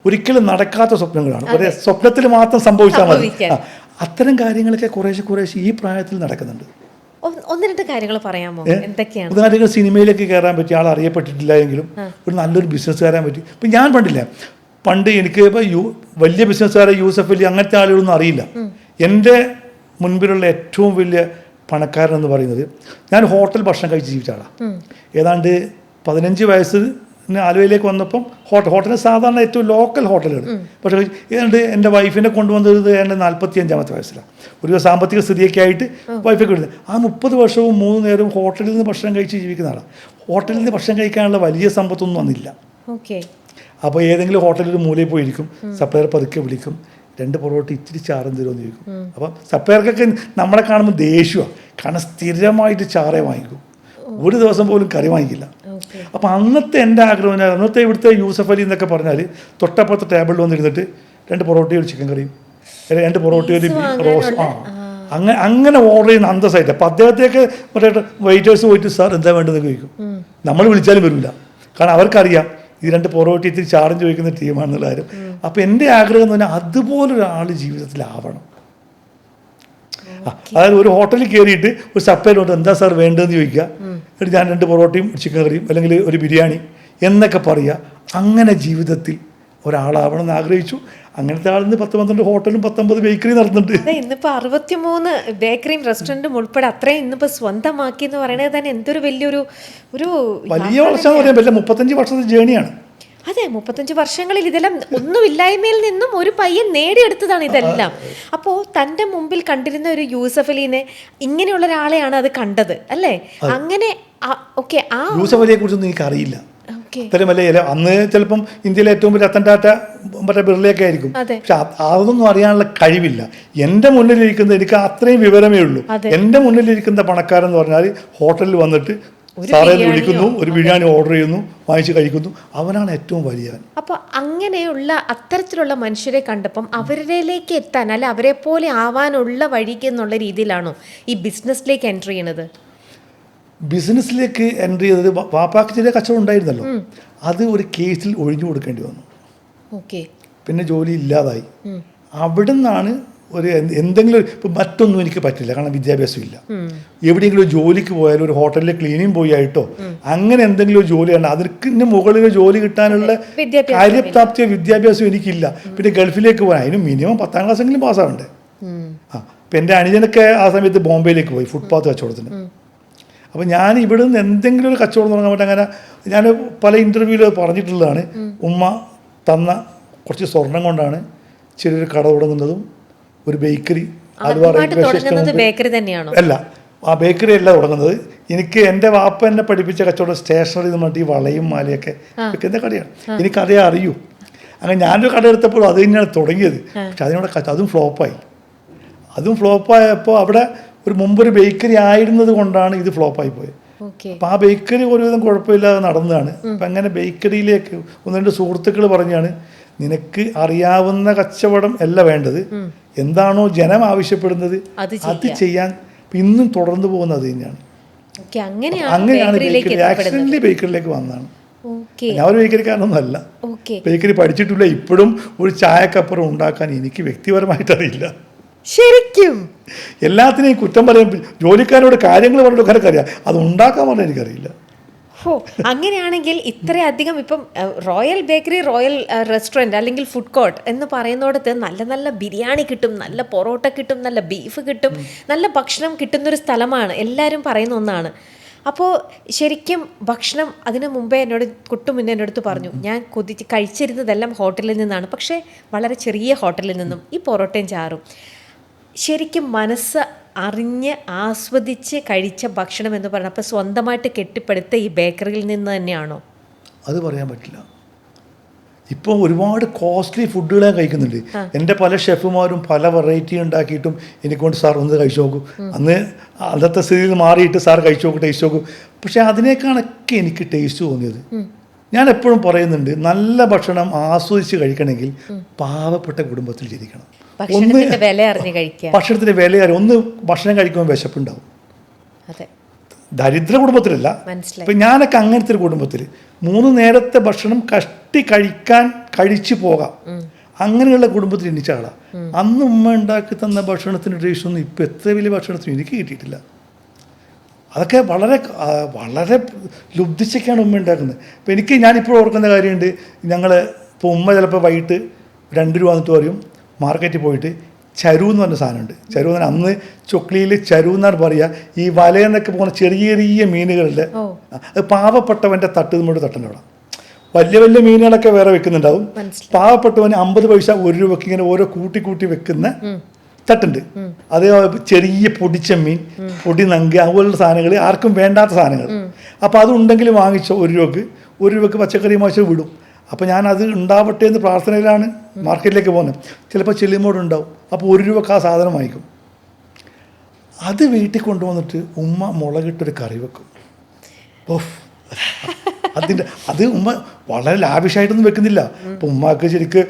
ഒരിക്കലും നടക്കാത്ത സ്വപ്നങ്ങളാണ്. ഒരേ സ്വപ്നത്തിൽ മാത്രം സംഭവിച്ചാൽ മതി. അത്തരം കാര്യങ്ങളൊക്കെ കുറേശ്ശെ ഈ പ്രായത്തിൽ നടക്കുന്നുണ്ട്. ഒന്ന് രണ്ട് കാര്യങ്ങൾ പറയാമോ? എന്തൊക്കെയാണ്? ഉദാഹരണത്തിന് സിനിമയിലേക്ക് കയറാൻ പറ്റിയ ആൾ അറിയപ്പെട്ടിട്ടില്ല എങ്കിലും ഒരു നല്ലൊരു ബിസിനസ് കയറാൻ പറ്റി. ഇപ്പം ഞാൻ പണ്ട് എനിക്ക് ഇപ്പോൾ വലിയ ബിസിനസ്സുകാരെ യൂസഫ് അലി അങ്ങനത്തെ ആളുകളൊന്നും അറിയില്ല. എൻ്റെ മുൻപിലുള്ള ഏറ്റവും വലിയ പണക്കാരൻ എന്ന് പറയുന്നത്, ഞാൻ ഹോട്ടൽ ഭക്ഷണം കഴിച്ച് ജീവിച്ച ആളാണ്. ഏതാണ്ട് 15 വയസ്സ് ആലുവയിലേക്ക് വന്നപ്പം ഹോട്ടൽ സാധാരണ ഏറ്റവും ലോക്കൽ ഹോട്ടലുകൾ. പക്ഷേ ഏതാണ്ട് എൻ്റെ വൈഫിനെ കൊണ്ടുവന്നത് ഏതാണ്ട് 45-ാമത്തെ വയസ്സിലാണ്. ഒരു സാമ്പത്തിക സ്ഥിതിയൊക്കെ ആയിട്ട് വൈഫൊക്കെ വിടുന്നത്. ആ 30 വർഷവും 3 നേരവും ഹോട്ടലിൽ നിന്ന് ഭക്ഷണം കഴിച്ച് ജീവിക്കുന്ന ആളാണ്. ഹോട്ടലിൽ നിന്ന് ഭക്ഷണം കഴിക്കാനുള്ള വലിയ സമ്പത്തൊന്നും വന്നില്ല. അപ്പോൾ ഏതെങ്കിലും ഹോട്ടലിൽ ഒരു മൂലയിൽ പോയിരിക്കും, സപ്ലയർ പതുക്കെ വിളിക്കും, 2 പൊറോട്ട ഇച്ചിരി ചാറും തരുമെന്ന് ചോദിക്കും. അപ്പം സപ്ലയർക്കൊക്കെ നമ്മളെ കാണുമ്പോൾ ദേഷ്യമാണ്, കാരണം സ്ഥിരമായിട്ട് ചാറേ വാങ്ങിക്കും, ഒരു ദിവസം പോലും കറി വാങ്ങിക്കില്ല. അപ്പം അന്നത്തെ എൻ്റെ ആഗ്രഹം, അന്നത്തെ ഇവിടുത്തെ യൂസഫ് അലി എന്നൊക്കെ പറഞ്ഞാൽ തൊട്ടപ്പുറത്തെ ടേബിളിൽ വന്നിരുന്നിട്ട് 2 പൊറോട്ടയും ഒരു ചിക്കൻ കറിയും, 2 പൊറോട്ടയും ഒരു റോസ്, അങ്ങനെ ഓർഡർ ചെയ്യുന്ന അന്തസ്സായിട്ട്. അപ്പം അദ്ദേഹത്തേക്ക് മറ്റേ വെയിറ്റേഴ്സ് പോയിട്ട് സാർ എന്താ വേണ്ടതെന്ന് ചോദിക്കും. നമ്മൾ വിളിച്ചാലും വരില്ല, കാരണം അവർക്കറിയാം ഈ 2 പൊറോട്ട ഇത്തിരി ചാറും ചോദിക്കുന്ന ടീമാണെന്നുള്ള കാര്യം. അപ്പം എൻ്റെ ആഗ്രഹം എന്ന് പറഞ്ഞാൽ അതുപോലൊരാൾ ജീവിതത്തിലാവണം. അതായത് ഒരു ഹോട്ടലിൽ കയറിയിട്ട് ഒരു സപ്ലൈയിലോട്ട് എന്താ സാർ വേണ്ടതെന്ന് ചോദിക്കുക, എന്നിട്ട് ഞാൻ 2 പൊറോട്ടയും ചിക്കൻ കറിയും അല്ലെങ്കിൽ ഒരു ബിരിയാണി എന്നൊക്കെ പറയുക. അങ്ങനെ ജീവിതത്തിൽ ഒരാളാവണം എന്ന് ആഗ്രഹിച്ചു. അങ്ങനത്തെ ആളിന്ന് 10-12 ഹോട്ടലും 19 ബേക്കറി നടത്തുന്നുണ്ട്. ഇന്നിപ്പോൾ 63 ബേക്കറിയും റെസ്റ്റോറൻറ്റും ഉൾപ്പെടെ അത്രയും ഇന്നിപ്പോൾ സ്വന്തമാക്കി എന്ന് പറയുന്നത് തന്നെ എന്തൊരു വലിയൊരു വലിയ വളർച്ച എന്ന് പറയാൻ പറ്റില്ല. 35 വർഷത്തെ ജേണിയാണ്. അതെ, 35 വർഷങ്ങളിൽ ഇതെല്ലാം ഒന്നുമില്ലായ്മയിൽ നിന്നും ഒരു പയ്യൻ നേടിയെടുത്തതാണ് ഇതെല്ലാം. അപ്പോൾ തൻ്റെ മുമ്പിൽ കണ്ടിരുന്ന ഒരു യൂസഫ് അലീനെ ഇങ്ങനെയുള്ള ഒരാളെയാണ് അത് കണ്ടത്, അല്ലേ? അങ്ങനെ ഓക്കെ. ആ യൂസഫ് അലിയെ കുറിച്ചൊന്നും എനിക്കറിയില്ല. ഇത്തരമല്ല, അന്ന് ചിലപ്പം ഇന്ത്യയിലെ ഏറ്റവും വലിയ രത്തൻ ടാറ്റ മറ്റേ ബിർളയൊക്കെ ആയിരിക്കും. പക്ഷെ അതൊന്നും അറിയാനുള്ള കഴിവില്ല. എൻ്റെ മുന്നിലിരിക്കുന്ന, എനിക്ക് അത്രയും വിവരമേ ഉള്ളൂ. എൻ്റെ മുന്നിലിരിക്കുന്ന പണക്കാരെന്ന് പറഞ്ഞാൽ ഹോട്ടലിൽ വന്നിട്ട് സാറേ വിളിക്കുന്നു, ഒരു ബിരിയാണി ഓർഡർ ചെയ്യുന്നു, വാങ്ങിച്ച് കഴിക്കുന്നു, അവനാണ് ഏറ്റവും വലിയവൻ. അപ്പോൾ അങ്ങനെയുള്ള അത്തരത്തിലുള്ള മനുഷ്യരെ കണ്ടപ്പം അവരിലേക്ക് എത്താൻ, അല്ല അവരെ പോലെ ആവാനുള്ള വഴിക്ക് എന്നുള്ള രീതിയിലാണോ ഈ ബിസിനസ്സിലേക്ക് എൻട്രി ചെയ്യണത്? ബിസിനസ്സിലേക്ക് എൻട്രി ചെയ്തത് വാപ്പാക്ക് ചെറിയ കച്ചവടം ഉണ്ടായിരുന്നല്ലോ, അത് ഒരു കേസിൽ ഒഴിഞ്ഞു കൊടുക്കേണ്ടി വന്നു. പിന്നെ ജോലി ഇല്ലാതായി. അവിടെ നിന്നാണ് ഒരു എന്തെങ്കിലും, ഇപ്പം മറ്റൊന്നും എനിക്ക് പറ്റില്ല, കാരണം വിദ്യാഭ്യാസം ഇല്ല. എവിടെയെങ്കിലും ഒരു ജോലിക്ക് പോയാലും, ഒരു ഹോട്ടലിൽ ക്ലീനിങ് പോയായിട്ടോ അങ്ങനെ എന്തെങ്കിലും ഒരു ജോലിയാണ്, അതിന് മുകളിൽ ജോലി കിട്ടാനുള്ള കാര്യപ്രാപ്തിയോ വിദ്യാഭ്യാസം എനിക്കില്ല. പിന്നെ ഗൾഫിലേക്ക് പോകാൻ അതിന് മിനിമം 10ാം ക്ലാസ്സെങ്കിലും പാസ്സാവണ്ടേ. അപ്പം എൻ്റെ അനുജനൊക്കെ ആ സമയത്ത് ബോംബെയിലേക്ക് പോയി ഫുട്പാത്ത് കച്ചവടത്തിന്. അപ്പോൾ ഞാൻ ഇവിടെ നിന്ന് എന്തെങ്കിലും ഒരു കച്ചവടം തുടങ്ങാൻ പറ്റും. അങ്ങനെ ഞാൻ പല ഇൻ്റർവ്യൂവിൽ പറഞ്ഞിട്ടുള്ളതാണ്, ഉമ്മ തന്ന കുറച്ച് സ്വർണം കൊണ്ടാണ് ചെറിയൊരു കട തുടങ്ങുന്നതും ഒരു ബേക്കറി. അല്ല, ആ ബേക്കറി അല്ല തുടങ്ങുന്നത്. എനിക്ക് എൻ്റെ വാപ്പ എന്നെ പഠിപ്പിച്ച കച്ചവടം സ്റ്റേഷനറി എന്ന് പറഞ്ഞിട്ട് ഈ വളയും മാലയൊക്കെ വിൽക്കുന്ന കടയാണ്. എനിക്കതേ അറിയൂ. അങ്ങനെ ഞാനൊരു കട എടുത്തപ്പോൾ അത് തന്നെയാണ് തുടങ്ങിയത്. പക്ഷെ അതിനോട് അതും ഫ്ലോപ്പായപ്പോൾ അവിടെ ഒരു മുമ്പൊരു ബേക്കറി ആയിരുന്നത് കൊണ്ടാണ് ഇത് ഫ്ലോപ്പായി പോയത്. അപ്പം ആ ബേക്കറി ഒരുവിധം കുഴപ്പമില്ലാതെ നടന്നതാണ്. അപ്പം അങ്ങനെ ബേക്കറിയിലേക്ക് 1-2 സുഹൃത്തുക്കൾ പറഞ്ഞാണ്, നിനക്ക് അറിയാവുന്ന കച്ചവടം അല്ല വേണ്ടത്, എന്താണോ ജനം ആവശ്യപ്പെടുന്നത് അത് ചെയ്യാൻ ഇന്നും തുടർന്നു പോകുന്നത് തന്നെയാണ്. അങ്ങനെയാണ് ആക്സിഡന്റലി ബേക്കറിയിലേക്ക് വന്നതാണ്. ഞാൻ ഒരു ബേക്കറിക്കാരനൊന്നും അല്ല, ബേക്കറി പഠിച്ചിട്ടില്ല. ഇപ്പോഴും ഒരു ചായക്കപ്പുറം ഉണ്ടാക്കാൻ എനിക്ക് വ്യക്തിപരമായിട്ട് അറിയില്ല. ശരിക്കും എല്ലാത്തിനെയും കുറ്റം പറയാൻ ജോലിക്കാരോട് കാര്യങ്ങൾ പറഞ്ഞിട്ട് എനിക്കറിയാം, അത് ഉണ്ടാക്കാൻ പറഞ്ഞാൽ എനിക്കറിയില്ല. അങ്ങനെയാണെങ്കിൽ ഇത്രയധികം ഇപ്പം റോയൽ ബേക്കറി, റോയൽ റെസ്റ്റോറൻറ്റ് അല്ലെങ്കിൽ ഫുഡ് കോർട്ട് എന്ന് പറയുന്നിടത്ത് നല്ല നല്ല ബിരിയാണി കിട്ടും, നല്ല പൊറോട്ട കിട്ടും, നല്ല ബീഫ് കിട്ടും, നല്ല ഭക്ഷണം കിട്ടുന്നൊരു സ്ഥലമാണ്, എല്ലാവരും പറയുന്ന ഒന്നാണ്. അപ്പോൾ ശരിക്കും ഭക്ഷണം അതിന് മുമ്പേ മുന്നേ എൻ്റെ അടുത്ത് പറഞ്ഞു, ഞാൻ കഴിച്ചിരുന്നതെല്ലാം ഹോട്ടലിൽ നിന്നാണ്, പക്ഷേ വളരെ ചെറിയ ഹോട്ടലിൽ നിന്നും ഈ പൊറോട്ടയും ചാറും. ശരിക്കും മനസ്സ് അറിഞ്ഞ് ആസ്വദിച്ച് കഴിച്ച ഭക്ഷണം എന്ന് പറഞ്ഞപ്പോൾ സ്വന്തമായിട്ട് കെട്ടിപ്പടുത്ത ഈ ബേക്കറിയിൽ നിന്ന് തന്നെയാണോ? അത് പറയാൻ പറ്റില്ല. ഇപ്പോൾ ഒരുപാട് കോസ്റ്റ്ലി ഫുഡുകൾ ഞാൻ കഴിക്കുന്നുണ്ട്. എൻ്റെ പല ഷെഫുമാരും പല വെറൈറ്റി ഉണ്ടാക്കിയിട്ടും എനിക്കൊണ്ട് സാർ ഒന്ന് കഴിച്ചു നോക്കൂ, അന്നത്തെ സ്ഥിതിയിൽ മാറിയിട്ട് സാർ കഴിച്ചു നോക്കൂ, ടേസ്റ്റ് നോക്കൂ. പക്ഷേ അതിനേക്കാളൊക്കെ എനിക്ക് ടേസ്റ്റ് തോന്നിയത്, ഞാൻ എപ്പോഴും പറയുന്നുണ്ട്, നല്ല ഭക്ഷണം ആസ്വദിച്ച് കഴിക്കണമെങ്കിൽ പാവപ്പെട്ട കുടുംബത്തിൽ ജനിക്കണം. ഭക്ഷണത്തിൻ്റെ വില അറിഞ്ഞ്, ഒന്ന് ഭക്ഷണം കഴിക്കുമ്പോൾ വിശപ്പുണ്ടാവും. ദരിദ്ര കുടുംബത്തിലല്ല. മനസ്സിലായി. ഇപ്പം ഞാനൊക്കെ അങ്ങനത്തെ ഒരു കുടുംബത്തിൽ 3 നേരത്തെ ഭക്ഷണം കഴിച്ചു പോകാം, അങ്ങനെയുള്ള കുടുംബത്തിൽ എണ്ണിച്ച ആളാണ്. അന്ന് ഉമ്മ ഉണ്ടാക്കി തന്ന ഭക്ഷണത്തിൻ്റെ ടേസ്റ്റൊന്നും ഇപ്പം എത്ര വലിയ ഭക്ഷണത്തിനും എനിക്ക് കിട്ടിയിട്ടില്ല. അതൊക്കെ വളരെ വളരെ ലുബ്ധിച്ചൊക്കെയാണ് ഉമ്മ ഉണ്ടാക്കുന്നത്. ഇപ്പം ഞാനിപ്പോൾ ഓർക്കുന്ന കാര്യമുണ്ട്. ഞങ്ങൾ ഇപ്പോൾ ഉമ്മ ചിലപ്പോൾ വൈകിട്ട് 2 രൂപ എന്നിട്ട് പറയും മാർക്കറ്റിൽ പോയിട്ട് ചരു എന്ന് പറഞ്ഞ സാധനമുണ്ട്. ചരു എന്ന് പറഞ്ഞാൽ അന്ന് ചൊക്ലിയിൽ ചരു എന്നാണ് പറയുക. ഈ വലയെന്നൊക്കെ പോകുന്ന ചെറിയ ചെറിയ മീനുകളുടെ അത് പാവപ്പെട്ടവൻ്റെ തട്ട് നമ്മുടെ തട്ടൻ്റെ അവിടെ. വലിയ വലിയ മീനുകളൊക്കെ വേറെ വെക്കുന്നുണ്ടാവും. പാവപ്പെട്ടവന് 50 പൈസ 1 രൂപയ്ക്ക് ഇങ്ങനെ ഓരോ കൂട്ടി വെക്കുന്ന തട്ടുണ്ട്. അത് ചെറിയ പൊടിച്ചെമ്മീൻ, പൊടി നങ്ക്, അതുപോലുള്ള സാധനങ്ങൾ, ആർക്കും വേണ്ടാത്ത സാധനങ്ങൾ. അപ്പോൾ അതുണ്ടെങ്കിൽ വാങ്ങിച്ചോ 1 രൂപയ്ക്ക് പച്ചക്കറി വാങ്ങിച്ച് വിടും. അപ്പോൾ ഞാനത് ഉണ്ടാവട്ടെ എന്ന് പ്രാർത്ഥനയിലാണ് മാർക്കറ്റിലേക്ക് പോകുന്നത്. ചിലപ്പോൾ ചെല്ലുമ്പോഴുണ്ടാവും. അപ്പോൾ 1 രൂപക്ക് ആ സാധനം വാങ്ങിക്കും. അത് വീട്ടിൽ കൊണ്ടുവന്നിട്ട് ഉമ്മ മുളകിട്ടൊരു കറി വെക്കും. ഓഫ്, അത് ഉമ്മ വളരെ ലാവിഷായിട്ടൊന്നും വെക്കുന്നില്ല. അപ്പോൾ ഉമ്മക്ക് ശരിക്ക്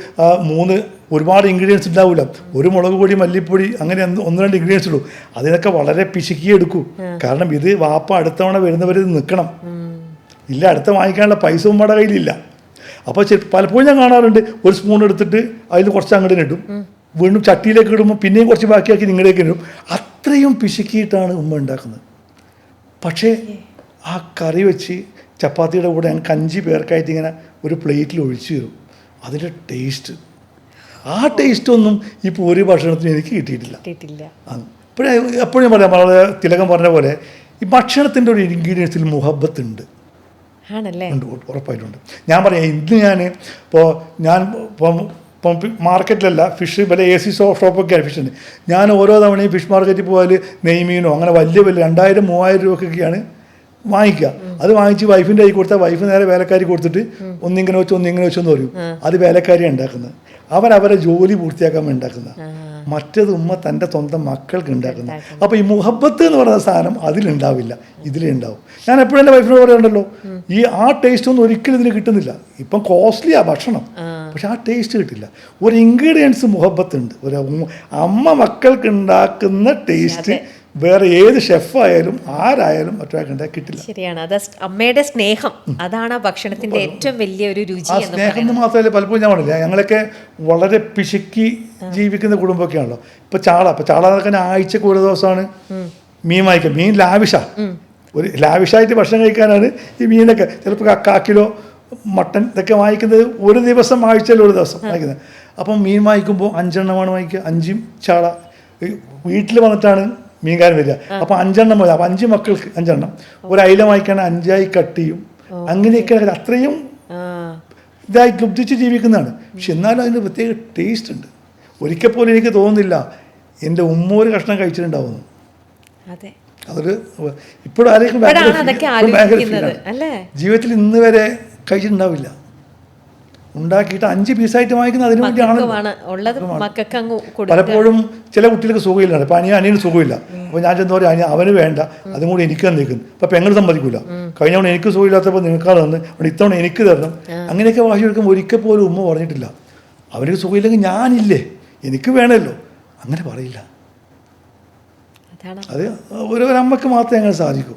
3 ഒരുപാട് ഇൻഗ്രീഡിയൻസ് ഉണ്ടാവില്ല. ഒരു മുളക് പൊടി, മല്ലിപ്പൊടി, അങ്ങനെ 1-2 ഇൻഗ്രീഡിയൻസ് ഇടും. അതിനൊക്കെ വളരെ പിശുക്കി എടുക്കും. കാരണം ഇത് വാപ്പ അടുത്തവണ വരുന്നവർ നിൽക്കണം. ഇല്ല, അടുത്ത വാങ്ങിക്കാനുള്ള പൈസ ഉമ്മയുടെ കയ്യിലില്ല. അപ്പോൾ പലപ്പോഴും ഞാൻ കാണാറുണ്ട്, 1 സ്പൂൺ എടുത്തിട്ട് അതിൽ കുറച്ച് അങ്ങോട്ട് ഇടും, വീണ്ടും ചട്ടിയിലേക്ക് ഇടുമ്പോൾ പിന്നെയും കുറച്ച് ബാക്കിയാക്കി നിങ്ങളിലേക്ക് ഇടും. അത്രയും പിശുക്കിയിട്ടാണ് ഉമ്മ ഉണ്ടാക്കുന്നത്. പക്ഷേ ആ കറി വെച്ച് ചപ്പാത്തിയുടെ കൂടെ ഞങ്ങൾക്ക് 5 പേർക്കായിട്ട് ഇങ്ങനെ ഒരു പ്ലേറ്റിൽ ഒഴിച്ചു തരും. അതിൻ്റെ ടേസ്റ്റ്, ആ ടേസ്റ്റൊന്നും ഇപ്പോൾ ഒരു ഭക്ഷണത്തിന് എനിക്ക് കിട്ടിയിട്ടില്ല. എപ്പോഴും ഞാൻ പറയാം, വളരെ തിലകം പറഞ്ഞ പോലെ ഈ ഭക്ഷണത്തിൻ്റെ ഒരു ഇൻഗ്രീഡിയൻസിൽ മുഹബത്ത് ഉണ്ട്. ഉണ്ട്, ഉറപ്പായിട്ടുണ്ട്. ഞാൻ പറയാം, ഇന്ന് ഞാൻ മാർക്കറ്റിലല്ല, ഫിഷ് വില AC ഷോപ്പൊക്കെയാണ് ഫിഷ് ഉണ്ട്. ഞാൻ ഓരോ തവണയും ഫിഷ് മാർക്കറ്റിൽ പോയാൽ നെയ്മീനോ അങ്ങനെ വലിയ 2000-3000 രൂപയ്ക്കൊക്കെയാണ് വാങ്ങിക്കുക. അത് വാങ്ങിച്ച് വൈഫിൻ്റെ കൈ കൊടുത്താൽ വൈഫ് നേരെ വേലക്കാരി കൊടുത്തിട്ട് ഒന്നിങ്ങനെ വെച്ചെന്ന് പറയും. അത് വേലക്കാരിയാണ് ഉണ്ടാക്കുന്നത്. അവരെ ജോലി പൂർത്തിയാക്കാൻ വേണ്ടി ഉണ്ടാക്കുന്നത്. മറ്റേത് ഉമ്മ തൻ്റെ സ്വന്തം മക്കൾക്ക് ഉണ്ടാക്കുന്നത്. അപ്പോൾ ഈ മുഹബത്ത് എന്ന് പറയുന്ന സാധനം അതിലുണ്ടാവില്ല, ഇതിലേ ഉണ്ടാവും. ഞാൻ എപ്പോഴും എൻ്റെ വൈഫിനോട് പറയുന്നുണ്ടല്ലോ, ആ ടേസ്റ്റ് ഒന്നും ഒരിക്കലും ഇതിന് കിട്ടുന്നില്ല. ഇപ്പം കോസ്റ്റ്ലിയാണ് ഭക്ഷണം, പക്ഷെ ആ ടേസ്റ്റ് കിട്ടില്ല. ഒരു ഇൻഗ്രീഡിയൻസ് മുഹബത്തുണ്ട്. ഒരു അമ്മ മക്കൾക്ക് ഉണ്ടാക്കുന്ന ടേസ്റ്റ് വേറെ ഏത് ഷെഫായാലും ആരായാലും മറ്റൊരാൾക്ക് ഉണ്ടാക്കി കിട്ടില്ല. ശരിയാണ്, അത് അമ്മയുടെ സ്നേഹം, അതാണ് ആ ഭക്ഷണത്തിന്റെ ഏറ്റവും വലിയൊരു രുചി. ആ സ്നേഹം എന്ന് മാത്രമല്ല, പലപ്പോഴും ഞാൻ പറഞ്ഞില്ല, ഞങ്ങളൊക്കെ വളരെ പിശുക്കി ജീവിക്കുന്ന കുടുംബമൊക്കെയാണല്ലോ. ഇപ്പൊ ചാള എന്നൊക്കെ ആഴ്ചക്ക് ഒരു ദിവസമാണ് മീൻ വാങ്ങിക്കുക. മീൻ ലാവിഷായിട്ട് ഭക്ഷണം കഴിക്കാനാണ് ഈ മീനൊക്കെ. ചിലപ്പോൾ 1/4 കിലോ മട്ടൻ ഇതൊക്കെ വാങ്ങിക്കുന്നത് ഒരു ദിവസം, ആഴ്ചയിൽ ഒരു ദിവസം വാങ്ങിക്കുന്നത്. അപ്പം മീൻ വാങ്ങിക്കുമ്പോൾ 5 എണ്ണമാണ് വാങ്ങിക്കുക. 5 ചാള വീട്ടിൽ വന്നിട്ടാണ് മീൻകാരൻ വരിക. അപ്പോൾ 5 എണ്ണം മതി. അപ്പോൾ 5 മക്കൾക്ക് 5 എണ്ണം. ഒരു അയില വാങ്ങിക്കാണ് 5 കട്ട് ചെയ്യും. അങ്ങനെയൊക്കെ അത്രയും ഇതായി ലുബ്ധിച്ച് ജീവിക്കുന്നതാണ്. പക്ഷെ എന്നാലും അതിന് പ്രത്യേക ടേസ്റ്റ് ഉണ്ട്. ഒരിക്കൽ പോലും എനിക്ക് തോന്നുന്നില്ല എൻ്റെ ഉമ്മ ഒരു കഷ്ണം കഴിച്ചിട്ടുണ്ടാവുന്നു. അതൊരു ഇപ്പോഴും ആരെങ്കിലും ജീവിതത്തിൽ ഇന്ന് വരെ കഴിച്ചിട്ടുണ്ടാവില്ല. ഉണ്ടാക്കിയിട്ട് 5 പീസായിട്ട് വാങ്ങിക്കുന്നത് അതിനു വേണ്ടിയാണ്. പലപ്പോഴും ചില കുട്ടികൾക്ക് സുഖമില്ലാണ്. ഇപ്പം അനിയന് സുഖമില്ല. അപ്പോൾ ഞാൻ ചെന്ന് പറയും, അവന് വേണ്ട, അതും കൂടി എനിക്ക് തന്നേക്കുന്നു. അപ്പം പെങ്ങൾ സമ്മതിക്കില്ല. കഴിഞ്ഞ തവണ എനിക്ക് സുഖമില്ലാത്തപ്പോൾ നിനക്കാൾ തന്ന്, അവിടെ ഇത്തവണ എനിക്ക് തരണം. അങ്ങനെയൊക്കെ വാശി എടുക്കുമ്പോൾ ഒരിക്കൽ പോലും ഉമ്മ പറഞ്ഞിട്ടില്ല അവർക്ക് സുഖമില്ലെങ്കിൽ ഞാനില്ലേ, എനിക്ക് വേണമല്ലോ, അങ്ങനെ പറയില്ല. അത് ഒരു അമ്മക്ക് മാത്രമേ അങ്ങനെ സാധിക്കൂ.